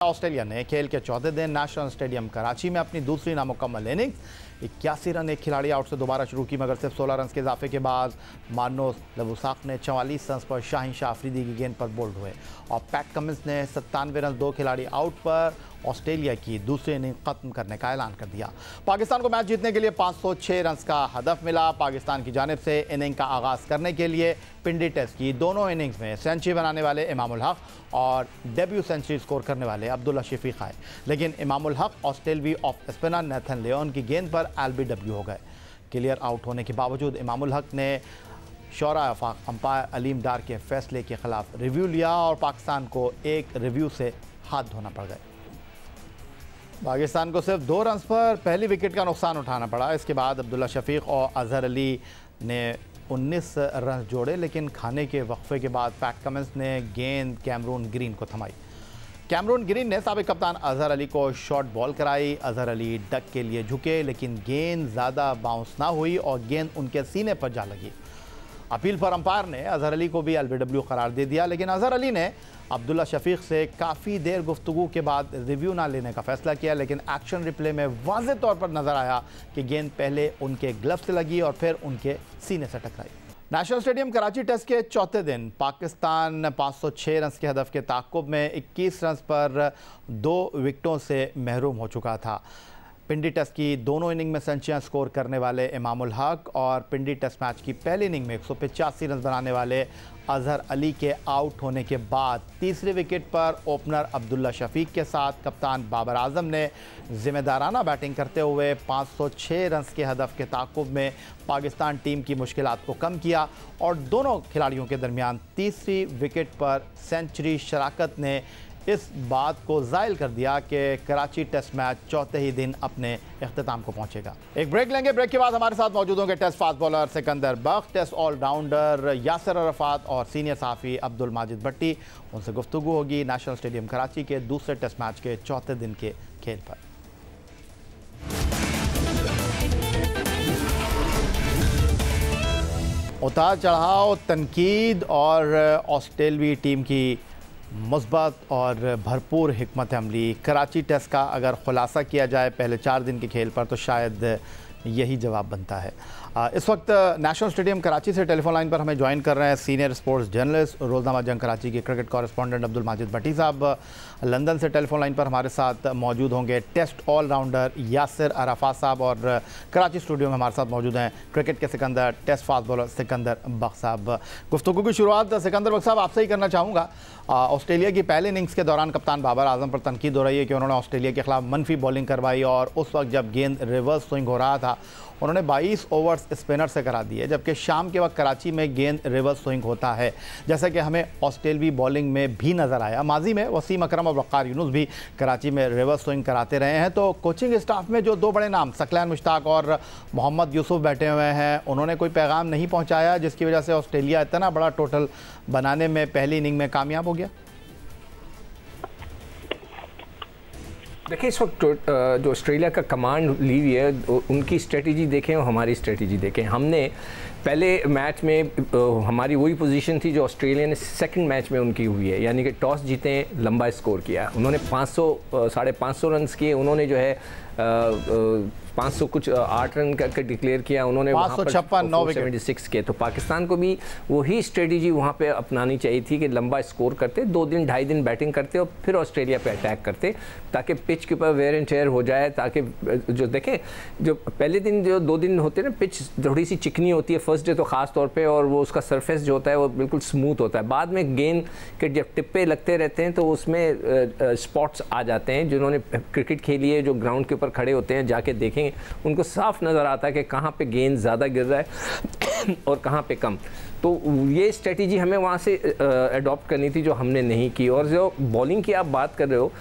Australia ने खेल के चौथे दिन नेशनल स्टेडियम कराची में अपनी दूसरी नामुकम्मल इनिंग्स 81 रन एक खिलाड़ी आउट से दोबारा शुरू की, मगर सिर्फ 16 रन के इजाफे के बाद मार्नोस लबुसाक ने 44 रन पर शाहीन शाह अफरीदी की गेंद पर बोल्ड हुए और पैट कमिंस ने 97 रन 2 खिलाड़ी आउट पर ऑस्ट्रेलिया की दूसरी इनिंग खत्म करने का ऐलान कर दिया। पाकिस्तान को मैच जीतने के लिए 506 रन का हदफ मिला। पाकिस्तान की जानिब से इनिंग का आगाज़ करने के लिए पिंडी टेस्ट की दोनों इनिंग्स में सेंचुरी बनाने वाले इमामुल हक और डेब्यू सेंचुरी स्कोर करने वाले अब्दुल्ला शफीक आए, लेकिन Imamul Haq ऑस्ट्रेलवी off spinner Nathan Leone की गेंद पर LBW हो गए। क्लियर आउट होने के बावजूद इमामुल हक ने शौरा आफाक अंपायर अलीम डार के फैसले के खिलाफ रिव्यू लिया और पाकिस्तान को एक रिव्यू से हाथ धोना पड़ गए। पाकिस्तान को सिर्फ 2 रन पर पहली विकेट का नुकसान उठाना पड़ा। इसके बाद अब्दुल्ला शफीक और अजहर अली ने 19 रन जोड़े, लेकिन खाने के वक्फे के बाद पैट कमिंस ने गेंद कैमरून ग्रीन को थमाई। कैमरून ग्रीन ने साबिक कप्तान अजहर अली को शॉर्ट बॉल कराई। अजहर अली डक के लिए झुके, लेकिन गेंद ज़्यादा बाउंस ना हुई और गेंद उनके सीने पर जा लगी। अपील पर अंपायर ने अजहर अली को भी LBW करार दे दिया, लेकिन अजहर अली ने अब्दुल्ला शफीक से काफ़ी देर गुफ्तगू के बाद रिव्यू ना लेने का फैसला किया, लेकिन एक्शन रिप्ले में वाज़ेह तौर पर नज़र आया कि गेंद पहले उनके ग्लव से लगी और फिर उनके सीने से टकराई। नेशनल स्टेडियम कराची टेस्ट के चौथे दिन पाकिस्तान 506 रन के हदफ के ताक़ुब में 21 रन पर 2 विकेटों से महरूम हो चुका था। पिंडी टेस्ट की दोनों इनिंग में सेंचुरियां स्कोर करने वाले इमामुल हक और पिंडी टेस्ट मैच की पहली इनिंग में 185 रन बनाने वाले अजहर अली के आउट होने के बाद तीसरे विकेट पर ओपनर अब्दुल्ला शफीक के साथ कप्तान बाबर आजम ने जिम्मेदाराना बैटिंग करते हुए 506 रन के हदफ के ताक़ुब में पाकिस्तान टीम की मुश्किलात को कम किया और दोनों खिलाड़ियों के दरमियान तीसरी विकेट पर सेंचुरी शराकत ने इस बात को ज़ाहिर कर दिया कि कराची टेस्ट मैच चौथे ही दिन अपने इख्तिताम को पहुंचेगा। एक ब्रेक लेंगे। ब्रेक के बाद हमारे साथ मौजूद होंगे टेस्ट फास्ट बॉलर सिकंदर बख्श, टेस्ट ऑलराउंडर यासिर अरफात और सीनियर सहाफ़ी अब्दुल माजिद भट्टी। उनसे गुफ्तगू होगी नेशनल स्टेडियम कराची के दूसरे टेस्ट मैच के चौथे दिन के खेल पर। उतार चढ़ाव, तनकीद और ऑस्ट्रेलवी टीम की मुस्बत और भरपूर हिकमत अमली। कराची टेस्ट का अगर ख़ुलासा किया जाए पहले 4 दिन के खेल पर तो शायद यही जवाब बनता है। इस वक्त नेशनल स्टेडियम कराची से टेलीफोन लाइन पर हमें ज्वाइन कर रहे हैं सीनियर स्पोर्ट्स जर्नलिस्ट, रोज़नामा जंग कराची के क्रिकेट कॉरेस्पॉन्डेंट अब्दुल माजिद भट्टी साहब। लंदन से टेलीफोन लाइन पर हमारे साथ मौजूद होंगे टेस्ट ऑलराउंडर यासिर अरफात साहब और कराची स्टूडियो में हमारे साथ मौजूद हैं क्रिकेट के सिकंदर, test fast bowler Sikandar Bakhsh साहब। गुफ्तगू की शुरुआत सिकंदर बख्श साहब आपसे ही करना चाहूँगा। ऑस्ट्रेलिया की पहले इनिंग्स के दौरान कप्तान बाबर आजम पर तनकीद हो रही है कि उन्होंने ऑस्ट्रेलिया के खिलाफ मनफी बॉलिंग करवाई और उस वक्त जब गेंद रिवर्स स्विंग हो रहा था उन्होंने 22 ओवर्स स्पिनर से करा दिए, जबकि शाम के वक्त कराची में गेंद रिवर्स स्विंग होता है, जैसा कि हमें ऑस्ट्रेलवी बॉलिंग में भी नज़र आया। माजी में वसीम अकरम और वक़ार यूनुस भी कराची में रिवर्स स्विंग कराते रहे हैं। तो कोचिंग स्टाफ में जो 2 बड़े नाम सकलैन मुश्ताक और मोहम्मद यूसुफ बैठे हुए हैं, उन्होंने कोई पैगाम नहीं पहुँचाया जिसकी वजह से ऑस्ट्रेलिया इतना बड़ा टोटल बनाने में पहली इनिंग में कामयाब हो गया। देखिए, इस वक्त जो ऑस्ट्रेलिया का कमांड ली हुई है उनकी स्ट्रेटजी देखें और हमारी स्ट्रेटजी देखें। हमने पहले मैच में हमारी वही पोजीशन थी जो ऑस्ट्रेलिया ने सेकंड मैच में उनकी हुई है, यानी कि टॉस जीते लंबा स्कोर किया। उन्होंने 500 रन किए, उन्होंने जो है 500 कुछ 8 रन करके डिक्लेयर किया, उन्होंने 556 के। तो पाकिस्तान को भी वही स्ट्रेटजी वहाँ पे अपनानी चाहिए थी कि लंबा स्कोर करते, 2 दिन 2.5 दिन बैटिंग करते और फिर ऑस्ट्रेलिया पे अटैक करते, ताकि पिच के ऊपर वेयर एंड टेयर हो जाए। ताकि जो देखें, जो पहले दिन जो 2 दिन होते हैं ना, पिच थोड़ी सी चिकनी होती है फर्स्ट डे तो ख़ास तौर पे, और वो उसका सरफेस जो होता है वो बिल्कुल स्मूथ होता है। बाद में गेंद के जब टिप्पे लगते रहते हैं तो उसमें स्पॉट्स आ जाते हैं। जिन्होंने क्रिकेट खेली है, जो ग्राउंड के ऊपर खड़े होते हैं, जाके देखें उनको साफ नज़र आता है कि कहाँ पे गेंद ज़्यादा गिर रहा है और कहाँ पे कम। तो ये स्ट्रेटजी हमें वहाँ से अडॉप्ट करनी थी, जो हमने नहीं की। और जो बॉलिंग की आप बात कर रहे हो,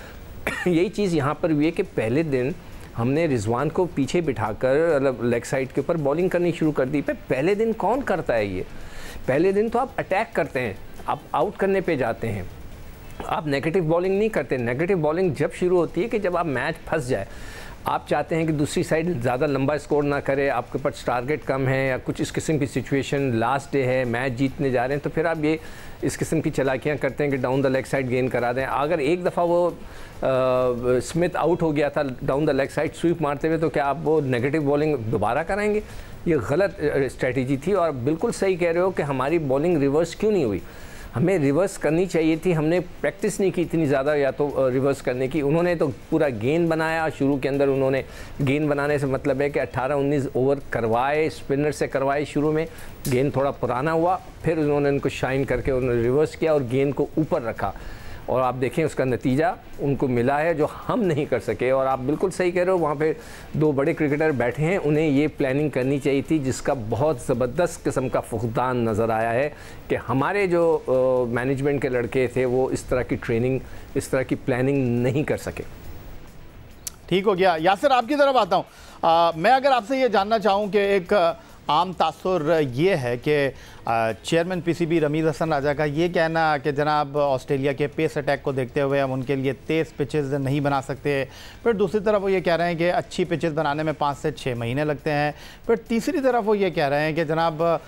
यही चीज़ यहाँ पर हुई है कि पहले दिन हमने रिजवान को पीछे बिठाकर मतलब लेग साइड के ऊपर बॉलिंग करनी शुरू कर दी। पहले दिन कौन करता है ये? पहले दिन तो आप अटैक करते हैं, आप आउट करने पे जाते हैं, आप नेगेटिव बॉलिंग नहीं करते। नेगेटिव बॉलिंग जब शुरू होती है कि जब आप मैच फंस जाए। आप चाहते हैं कि दूसरी साइड ज़्यादा लंबा स्कोर ना करे, आपके पास टारगेट कम है या कुछ इस किस्म की सिचुएशन, लास्ट डे है, मैच जीतने जा रहे हैं, तो फिर आप ये इस किस्म की चालाकियाँ करते हैं कि down the leg side gain करा दें। अगर एक दफ़ा वो स्मिथ आउट हो गया था down the leg side sweep मारते हुए, तो क्या आप वो नेगेटिव बॉलिंग दोबारा कराएंगे? ये गलत स्ट्रेटजी थी। और बिल्कुल सही कह रहे हो कि हमारी बॉलिंग रिवर्स क्यों नहीं हुई, हमें रिवर्स करनी चाहिए थी, हमने प्रैक्टिस नहीं की इतनी ज़्यादा या तो रिवर्स करने की। उन्होंने तो पूरा गेंद बनाया शुरू के अंदर, उन्होंने गेंद बनाने से मतलब है कि 18-19 ओवर करवाए, स्पिनर से करवाए, शुरू में गेंद थोड़ा पुराना हुआ, फिर उन्होंने उनको शाइन करके उन्होंने रिवर्स किया और गेंद को ऊपर रखा, और आप देखें उसका नतीजा उनको मिला है जो हम नहीं कर सके। और आप बिल्कुल सही कह रहे हो, वहाँ पे दो बड़े क्रिकेटर बैठे हैं, उन्हें ये प्लानिंग करनी चाहिए थी, जिसका बहुत ज़बरदस्त किस्म का फुकदान नज़र आया है कि हमारे जो मैनेजमेंट के लड़के थे वो इस तरह की ट्रेनिंग, इस तरह की प्लानिंग नहीं कर सके। ठीक हो गया। यासिर, आपकी तरफ आता हूँ। मैं अगर आपसे ये जानना चाहूँ कि एक आम तासुर ये है कि चेयरमैन पीसीबी रमीज़ हसन राजा का ये कहना कि जनाब ऑस्ट्रेलिया के पेस अटैक को देखते हुए हम उनके लिए तेज़ पिचेस नहीं बना सकते, फिर दूसरी तरफ वो ये कह रहे हैं कि अच्छी पिचेस बनाने में 5 से 6 महीने लगते हैं, फिर तीसरी तरफ वो ये कह रहे हैं कि जनाब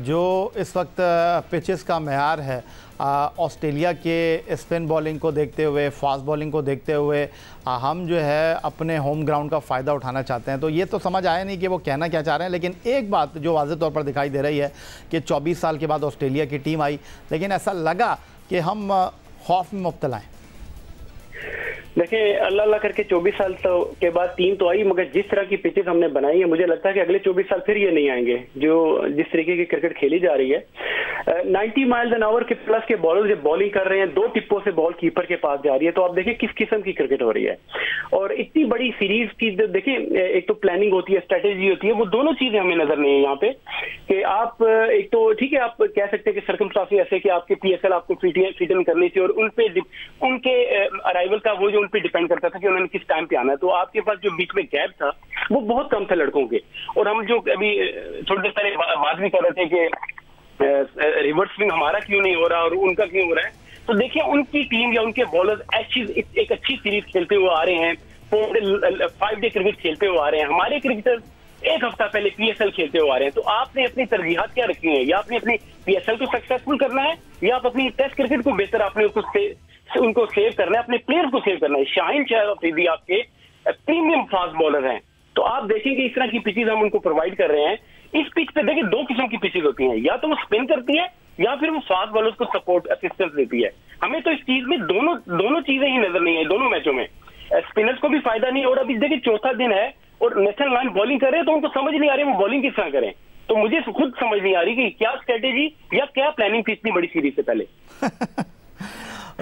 जो इस वक्त पिचेस का मेयार है ऑस्ट्रेलिया के स्पिन बॉलिंग को देखते हुए, फास्ट बॉलिंग को देखते हुए हम जो है अपने होम ग्राउंड का फ़ायदा उठाना चाहते हैं। तो ये तो समझ आया नहीं कि वो कहना क्या चाह रहे हैं, लेकिन एक बात जो वाज़ेह तौर पर दिखाई दे रही है कि 24 साल के बाद ऑस्ट्रेलिया की टीम आई, लेकिन ऐसा लगा कि हम खौफ में मुब्तला हैं। देखिए, अल्लाह अल्लाह करके 24 साल के बाद टीम तो आई, मगर जिस तरह की पिचेस हमने बनाई है, मुझे लगता है कि अगले 24 साल फिर ये नहीं आएंगे। जो जिस तरीके की क्रिकेट खेली जा रही है, 90 माइल्स एन आवर के प्लस के बॉलर जब बॉलिंग कर रहे हैं, 2 टिप्पों से बॉल कीपर के पास जा रही है, तो आप देखिए किस किस्म की क्रिकेट हो रही है। और इतनी बड़ी सीरीज की देखिए, एक तो प्लानिंग होती है, स्ट्रेटेजी होती है, वो दोनों चीजें हमें नजर नहीं है यहाँ पे। कि आप एक तो ठीक है, आप कह सकते हैं कि सर्कमस्टांसेस ऐसे कि आपके पीएसएल आपको फिट इन करनी थी, और उनके अराइवल का वो जो उन पे डिपेंड करता था कि उन्होंने किस टाइम पे आना है। तो आपके पास जो बीच में गैप था वो बहुत कम था लड़कों के। और हम जो अभी थोड़ी देर पहले बात भी कर रहे थे कि रिवर्स स्विंग हमारा क्यों नहीं हो रहा और उनका क्यों हो रहा है, तो देखिए उनकी टीम या उनके बॉलर्स एक अच्छी सीरीज खेलते हुए आ रहे हैं, 5 डे क्रिकेट खेलते हुए आ रहे हैं। हमारे क्रिकेटर्स एक हफ्ता पहले पीएसएल खेलते हुए आ रहे हैं। तो आपने अपनी तरजीहात क्या रखी है? या आपने अपनी पीएसएल को सक्सेसफुल करना है, या आप अपनी टेस्ट क्रिकेट को बेहतर आपने उनको सेव करना है, अपने प्लेयर्स को सेव करना है। शाहिन शाह अफरीदी आपके प्रीमियम फास्ट बॉलर हैं, तो आप देखेंगे इस तरह की पिचेस हम उनको प्रोवाइड कर रहे हैं। इस पिच पे देखिए 2 किस्म की पिचेस होती हैं, या तो वो स्पिन करती है या फिर वो फास्ट बॉलर्स को सपोर्ट असिस्टेंस देती है। हमें तो इस चीज में दोनों चीजें ही नजर नहीं है दोनों मैचों में। स्पिनर्स को भी फायदा नहीं, और अभी देखिए चौथा दिन है और नेशनल लाइन बॉलिंग कर रहे हैं, तो उनको समझ नहीं आ रही वो बॉलिंग किस तरह करें। तो मुझे खुद समझ नहीं आ रही कि क्या स्ट्रेटेजी या क्या प्लानिंग थी इतनी बड़ी सीरीज से पहले।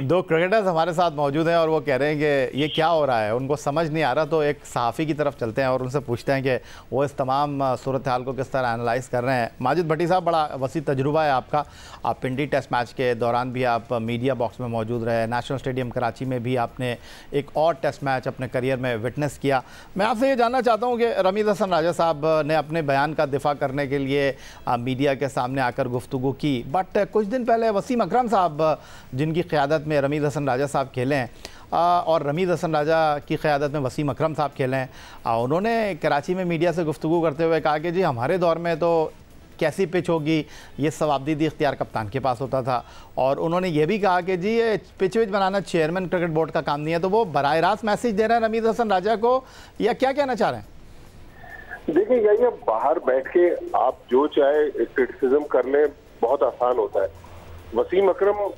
2 क्रिकेटर्स हमारे साथ मौजूद हैं और वो कह रहे हैं कि ये क्या हो रहा है, उनको समझ नहीं आ रहा। तो एक सहाफ़ी की तरफ चलते हैं और उनसे पूछते हैं कि वो इस तमाम सूरत हाल को किस तरह एनालाइज़ कर रहे हैं। माजिद भट्टी साहब, बड़ा वसी तजुर्बा है आपका। आप पिंडी टेस्ट मैच के दौरान भी आप मीडिया बॉक्स में मौजूद रहे, नेशनल स्टेडियम कराची में भी आपने एक और टेस्ट मैच अपने करियर में विटनेस किया। मैं आपसे ये जानना चाहता हूँ कि रमीज़ हसन राजा साहब ने अपने बयान का दिफा करने के लिए मीडिया के सामने आकर गुफ्तगू की, बट कुछ दिन पहले वसीम अकरम साहब, जिनकी क़यादत में रमीज़ हसन राजा साहब खेले हैं और रमीज़ हसन राजा की क़यादत में वसीम अकरम साहब खेले हैं, उन्होंने कराची में मीडिया से गुफ्तगू करते हुए कहा कि जी हमारे दौर में तो कैसी पिच होगी, ये सवाबदीदी इख्तियार कप्तान के पास होता था। और उन्होंने ये भी कहा कि जी ये पिच विच बनाना चेयरमैन क्रिकेट बोर्ड का काम नहीं है। तो वो बराह रास्त मैसेज दे रहे हैं रमीज़ हसन राजा को, या क्या कहना चाह रहे हैं? देखिए, ये बाहर बैठ के आप जो चाहे क्रिटिसिज्म कर लें, बहुत आसान होता है। वसीम अकरम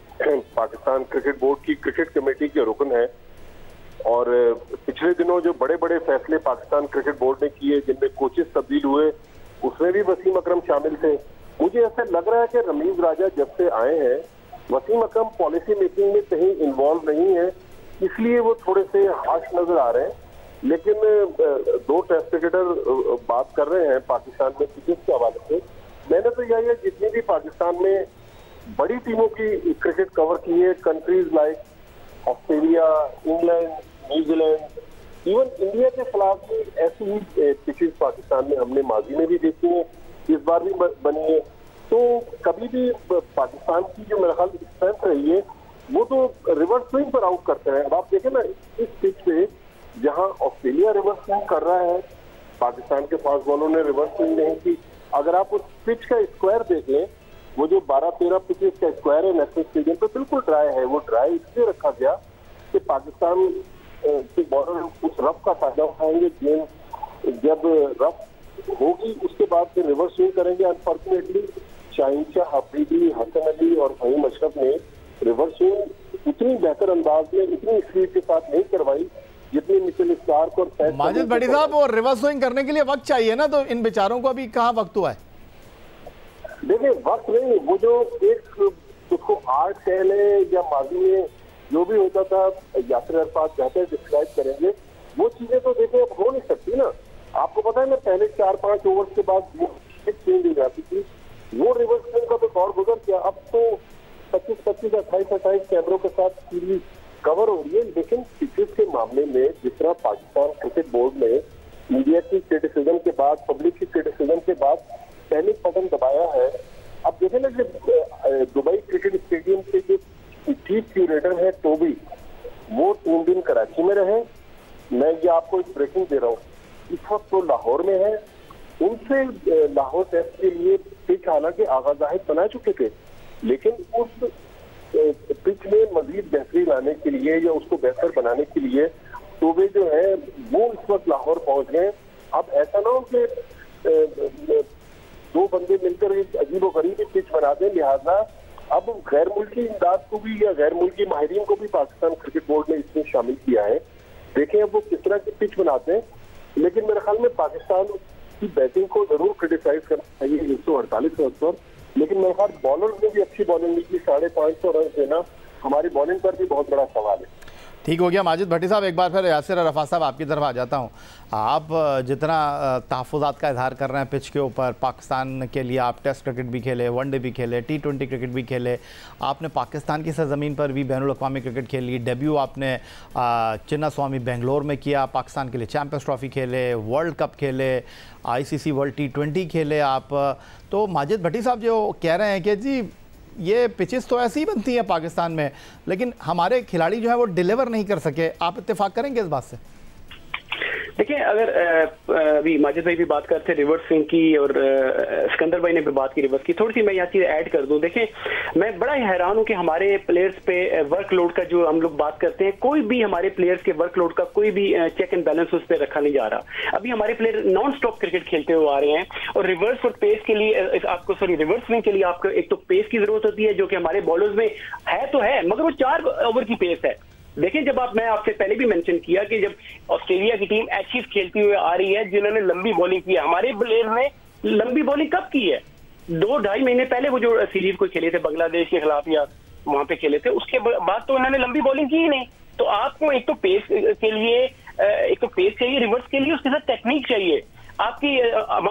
पाकिस्तान क्रिकेट बोर्ड की क्रिकेट कमेटी के रुकन है, और पिछले दिनों जो बड़े बड़े फैसले पाकिस्तान क्रिकेट बोर्ड ने किए, जिनमें कोचेस तब्दील हुए, उसमें भी वसीम अकरम शामिल थे। मुझे ऐसा लग रहा है कि रमीज राजा जब से आए हैं, वसीम अकरम पॉलिसी मेकिंग में कहीं इन्वॉल्व नहीं है, इसलिए वो थोड़े से हाश नजर आ रहे हैं। लेकिन 2 टेस्ट क्रिकेटर बात कर रहे हैं पाकिस्तान में पिचेस के हवाले से। मैंने तो यही है, जितनी भी पाकिस्तान में बड़ी टीमों की क्रिकेट कवर की है, countries like Australia, England, New Zealand, even India के खिलाफ भी ऐसी ही पिचेस पाकिस्तान में हमने माजी में भी देखी है, इस बार भी बनी है। तो कभी भी पाकिस्तान की जो मेरा ख्याल स्ट्रेंथ रही है, वो तो रिवर्स स्विंग पर आउट करते हैं। अब आप देखें ना, इस पिच पे जहां ऑस्ट्रेलिया रिवर्स स्विंग कर रहा है, पाकिस्तान के फास्ट बॉलरों ने रिवर्स स्विंग नहीं की। अगर आप उस पिच का स्क्वायर देख लें, वो जो 12-13 पिचेस का स्क्वायर है नेशनल स्टेडियम पे, बिल्कुल ड्राई है। वो ड्राई इसलिए रखा गया कि पाकिस्तान के बॉलर उस रफ का फायदा उठाएंगे। गेंद जब रफ होगी उसके बाद फिर रिवर्स स्विंग करेंगे। अनफॉर्चुनेटली शाहीन शाह अफरीदी, हसन अली और फहीम अशरफ ने रिवर्स स्विंग इतनी बेहतर अंदाज में, इतनी स्पीड के साथ नहीं करवाई जितनी मिचेल स्टार्क और माजिद भट्टी साहब, और रिवर्स स्विंग करने के लिए वक्त चाहिए ना, तो इन बेचारों को अभी कहाँ वक्त हुआ है? देखिए वक्त नहीं, वो जो एक उसको आर्ट कह लें या माजी में जो भी होता था, यासिर अरफात बेहतर डिस्क्राइब करेंगे, वो चीजें तो देखिए अब हो नहीं सकती ना। आपको पता है ना, पहले 4-5 ओवर के बाद चेंज हो जाती थी, वो रिवर्स स्विंग का तो दौर गुजर गया। अब तो 25-25, 28-28 कैमरों के साथ सीरीज कवर हो रही है। लेकिन पिचेस के मामले में जिस तरह पाकिस्तान क्रिकेट बोर्ड ने मीडिया की क्रिटिसिज्म के बाद, पब्लिक की क्रिटिसिज्म के बाद पैनिक बटन दबाया है। अब देखें ना कि दुबई क्रिकेट स्टेडियम के जो चीफ क्यूरेटर है टोबी, वो 3 दिन कराची में रहे। मैं ये आपको एक ब्रेकिंग दे रहा हूँ, इस वक्त वो लाहौर में है। उनसे लाहौर टेस्ट के लिए पिच हालांकि आगा जाहिद बना चुके थे, लेकिन उस पिच में मजीद बेहतरी लाने के लिए या उसको बेहतर बनाने के लिए टोबे जो है वो इस वक्त लाहौर पहुंच गए। अब ऐसा ना हो कि 2 बंदे मिलकर एक अजीब गरीब पिच बना दें, लिहाजा अब गैर मुल्की इमदाद को भी या गैर मुल्की माहिरीन को भी पाकिस्तान क्रिकेट बोर्ड ने इसमें शामिल किया है। देखें अब वो किस तरह की पिच बनाते हैं। लेकिन मेरे ख्याल में पाकिस्तान की बैटिंग को जरूर क्रिटिसाइज करना चाहिए 148 रन पर, लेकिन मेरे ख्याल बॉलर्स ने भी अच्छी बॉलिंग की, 550 रन देना हमारी बॉलिंग पर भी बहुत बड़ा सवाल है। ठीक हो गया माजिद भट्टी साहब, एक बार फिर यासिर अरफात साहब आपकी तरफ आ जाता हूँ। आप जितना तहफ़्फ़ुज़ात का इजहार कर रहे हैं पिच के ऊपर, पाकिस्तान के लिए आप टेस्ट क्रिकेट भी खेले, वनडे भी खेले, T20 क्रिकेट भी खेले, आपने पाकिस्तान की सरज़मीन पर भी बैनुल-अक़वामी क्रिकेट खेली, डेब्यू आपने चिन्नास्वामी बेंगलोर में किया, पाकिस्तान के लिए चैम्पियंस ट्रॉफ़ी खेले, वर्ल्ड कप खेले, ICC वर्ल्ड T20 खेले आप। तो माजिद भट्टी साहब जो कह रहे हैं कि जी ये पिचेस तो ऐसी ही बनती हैं पाकिस्तान में, लेकिन हमारे खिलाड़ी जो है वो डिलीवर नहीं कर सके, आप इत्तेफाक करेंगे इस बात से? देखिए, अगर अभी माजिद भाई भी बात करते रिवर्स स्विंग की और सिकंदर भाई ने भी बात की रिवर्स की, थोड़ी सी मैं यहाँ चीज ऐड कर दूं। देखिए, मैं बड़ा ही हैरान हूं कि हमारे प्लेयर्स पे वर्कलोड का जो हम लोग बात करते हैं, कोई भी हमारे प्लेयर्स के वर्कलोड का कोई भी चेक एंड बैलेंस उस पर रखा नहीं जा रहा। अभी हमारे प्लेयर नॉन स्टॉप क्रिकेट खेलते हुए आ रहे हैं, और रिवर्स और पेस के लिए रिवर्स स्विंग के लिए आपको एक तो पेस की जरूरत होती है, जो कि हमारे बॉलर्स में है तो है, मगर वो 4 ओवर की पेस है। देखिए, जब मैं आपसे पहले भी मेंशन किया कि जब ऑस्ट्रेलिया की टीम एशेज खेलती हुई आ रही है, जिन्होंने लंबी बॉलिंग की है, हमारे प्लेयर ने लंबी बॉलिंग कब की है? 2-2.5 महीने पहले वो जो सीरीज को खेले थे बांग्लादेश के खिलाफ या वहां पे खेले थे, उसके बाद तो उन्होंने लंबी बॉलिंग की ही नहीं। तो आपको एक तो पेस के लिए एक तो पेस चाहिए, रिवर्स के लिए उसके साथ टेक्निक चाहिए आपकी।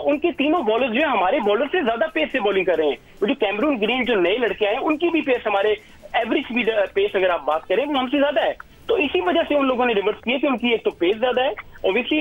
उनके तीनों बॉलर्स जो है हमारे बॉलर से ज्यादा पेस से बॉलिंग कर रहे हैं। जो कैमरून ग्रीन जो नए लड़के आए, उनकी भी पेस हमारे एवरेज स्पीड पेस अगर आप बात करें वो हमसे ज्यादा है। तो इसी वजह से उन लोगों ने रिवर्स किया कि उनकी एक तो पेस ज्यादा है, ऑब्वियसली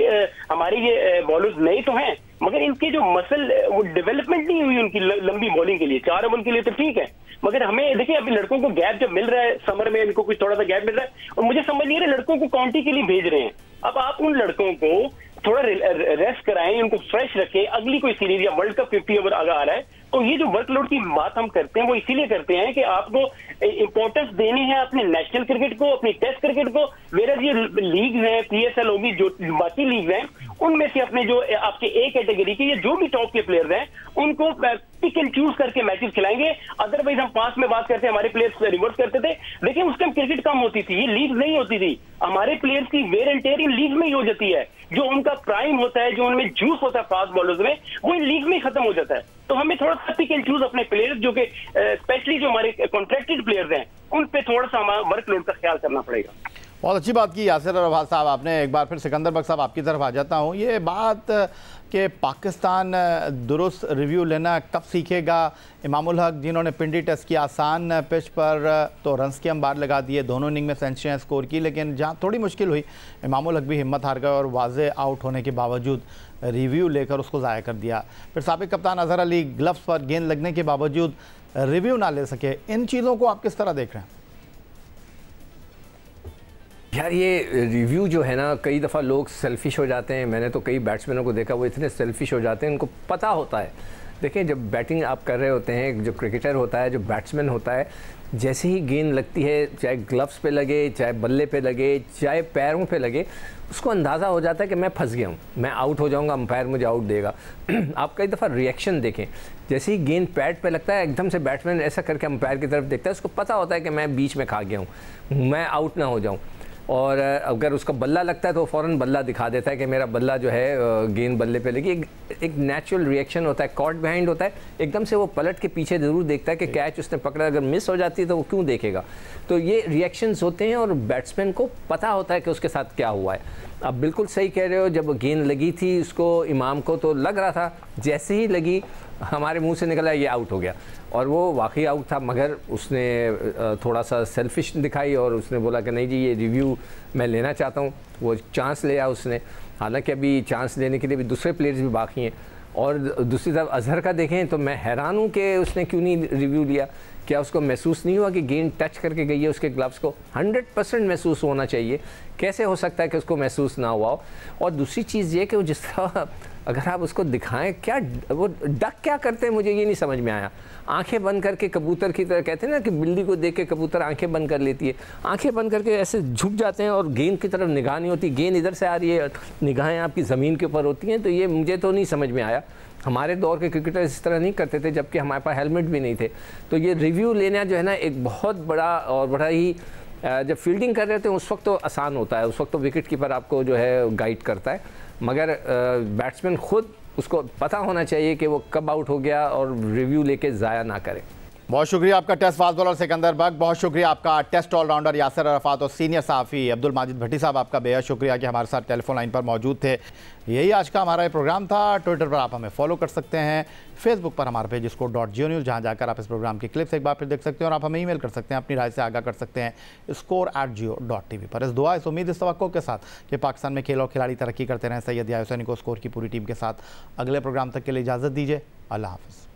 हमारे ये बॉलर्स नए तो हैं, मगर इनके जो मसल वो डेवलपमेंट नहीं हुई उनकी लंबी बॉलिंग के लिए। 4 ओवर के लिए तो ठीक है, मगर हमें देखिए अभी लड़कों को गैप जब मिल रहा है, समर में इनको कुछ थोड़ा सा गैप मिल रहा है, और मुझे समझ नहीं आ रहा लड़कों को काउंटी के लिए भेज रहे हैं। अब आप उन लड़कों को थोड़ा रेस्ट कराएं, उनको फ्रेश रखें, अगली कोई सीरीज या वर्ल्ड कप 50 ओवर आगे आ रहा है। तो ये जो वर्कलोड की बात हम करते हैं वो इसीलिए करते हैं कि आपको इंपॉर्टेंस देनी है अपने नेशनल क्रिकेट को, अपनी टेस्ट क्रिकेट को। मेरा ये लीग है, PSL होगी, जो बाकी लीग हैं, उनमें से अपने जो आपके A कैटेगरी के ये जो भी टॉप के प्लेयर्स हैं, उनको पिक एंड चूज करके मैचेस खिलाएंगे। अदरवाइज हम पास में बात करते हैं, हमारे प्लेयर्स रिवर्स करते थे, लेकिन उस टाइम क्रिकेट कम होती थी, ये लीग नहीं होती थी। हमारे प्लेयर्स की वेयर एंड टेयर इन लीग में ही हो जाती है। जो उनका प्राइम होता है, जो उनमें जूस होता है फास्ट बॉलर्स में, वो इन लीग में खत्म हो जाता है। तो हमें थोड़ा सा पिक एंड चूज अपने प्लेयर्स, जो कि स्पेशली जो हमारे कॉन्ट्रैक्टेड प्लेयर्स हैं, उन पे थोड़ा सा हमारा वर्कलोड का ख्याल करना पड़ेगा। बहुत अच्छी बात की यासिर अरफात साहब आपने। एक बार फिर सिकंदर बख्श साहब आपकी तरफ आ जाता हूँ। ये बात कि पाकिस्तान दुरुस्त रिव्यू लेना कब सीखेगा? इमामुल हक जिन्होंने पिंडी टेस्ट की आसान पिच पर तो रन्स के अंबार लगा दिए, दोनों इनिंग में सेंचुरियाँ स्कोर की, लेकिन जहाँ थोड़ी मुश्किल हुई इमामुल हक भी हिम्मत हार गए और वाज़े आउट होने के बावजूद रिव्यू लेकर उसको ज़ाया कर दिया। फिर साबिक कप्तान अजहर अली ग्लव्स पर गेंद लगने के बावजूद रिव्यू ना ले सके। इन चीज़ों को आप किस तरह देख रहे हैं? यार ये रिव्यू जो है ना, कई दफ़ा लोग सेल्फिश हो जाते हैं। मैंने तो कई बैट्समैनों को देखा वो इतने सेल्फिश हो जाते हैं, उनको पता होता है। देखिए जब बैटिंग आप कर रहे होते हैं, जो क्रिकेटर होता है, जो बैट्समैन होता है, जैसे ही गेंद लगती है, चाहे ग्लव्स पे लगे, चाहे बल्ले पे लगे, चाहे पैरों पे लगे, उसको अंदाज़ा हो जाता है कि मैं फंस गया हूँ, मैं आउट हो जाऊँगा, अंपायर मुझे आउट देगा। आप कई दफ़ा रिएक्शन देखें, जैसे ही गेंद पैड पे लगता है, एकदम से बैट्समैन ऐसा करके अंपायर की तरफ देखता है, उसको पता होता है कि मैं बीच में खा गया हूँ, मैं आउट ना हो जाऊँ। और अगर उसका बल्ला लगता है तो फ़ौरन बल्ला दिखा देता है कि मेरा बल्ला जो है गेंद बल्ले पे लगी। एक नेचुरल रिएक्शन होता है, कॉट बिहाइंड होता है, एकदम से वो पलट के पीछे ज़रूर देखता है कि कैच उसने पकड़ा, अगर मिस हो जाती है तो वो क्यों देखेगा। तो ये रिएक्शंस होते हैं और बैट्समैन को पता होता है कि उसके साथ क्या हुआ है। आप बिल्कुल सही कह रहे हो, जब गेंद लगी थी उसको, इमाम को तो लग रहा था, जैसे ही लगी हमारे मुंह से निकला ये आउट हो गया, और वो वाकई आउट था। मगर उसने थोड़ा सा सेल्फिश दिखाई और उसने बोला कि नहीं जी ये रिव्यू मैं लेना चाहता हूँ। वो चांस लिया उसने, हालांकि अभी चांस लेने के लिए भी दूसरे प्लेयर्स भी बाकी हैं। और दूसरी तरफ अजहर का देखें तो मैं हैरान हूँ कि उसने क्यों नहीं रिव्यू लिया। क्या उसको महसूस नहीं हुआ कि गेंद टच करके गई है उसके ग्लव्स को? 100% महसूस होना चाहिए। कैसे हो सकता है कि उसको महसूस ना हुआ हो? और दूसरी चीज़ ये कि वो जिस तरह अगर आप उसको दिखाएं, क्या वो डक क्या करते हैं मुझे ये नहीं समझ में आया। आंखें बंद करके कबूतर की तरह, कहते हैं ना कि बिल्ली को देख के कबूतर आंखें बंद कर लेती है, आंखें बंद करके ऐसे झुक जाते हैं और गेंद की तरफ निगाह नहीं होती, गेंद इधर से आ रही है, निगाहें आपकी ज़मीन के ऊपर होती हैं। तो ये मुझे तो नहीं समझ में आया। हमारे दौर के क्रिकेटर्स इस तरह नहीं करते थे, जबकि हमारे पास हेलमेट भी नहीं थे। तो ये रिव्यू लेना जो है ना एक बहुत बड़ा और बड़ा ही, जब फील्डिंग कर रहे थे उस वक्त तो आसान होता है, उस वक्त तो विकेट कीपर आपको जो है गाइड करता है, मगर बैट्समैन खुद उसको पता होना चाहिए कि वो कब आउट हो गया और रिव्यू लेके ज़ाया ना करे। बहुत शुक्रिया आपका test fast bowler Sikandar Bakht, बहुत शुक्रिया आपका टेस्ट ऑलराउंडर यासिर अरफात और सीनियर सहाफ़ी अब्दुल माजिद भट्टी साहब, आपका बेहद शुक्रिया कि हमारे साथ टेलीफोन लाइन पर मौजूद थे। यही आज का हमारा ये प्रोग्राम था। ट्विटर पर आप हमें फॉलो कर सकते हैं, फेसबुक पर हमारा पेज score.geo न्यूज़, जहाँ जाकर आप इस प्रोग्राम की क्लिप्स एक बार फिर देख सकते हैं, और आप हमें ईमेल कर सकते हैं, अपनी राय से आगाह कर सकते हैं score@geo.tv पर। इस दुआ, इस उम्मीद, इस तवक्को के साथ कि पाकिस्तान में खेल और खिलाड़ी तरक्की करते रहें, सैयद याहिया हुसैनी को स्कोर की पूरी टीम के साथ अगले प्रोग्राम तक के लिए इजाज़त दीजिए। अल्लाह हाफ़िज़।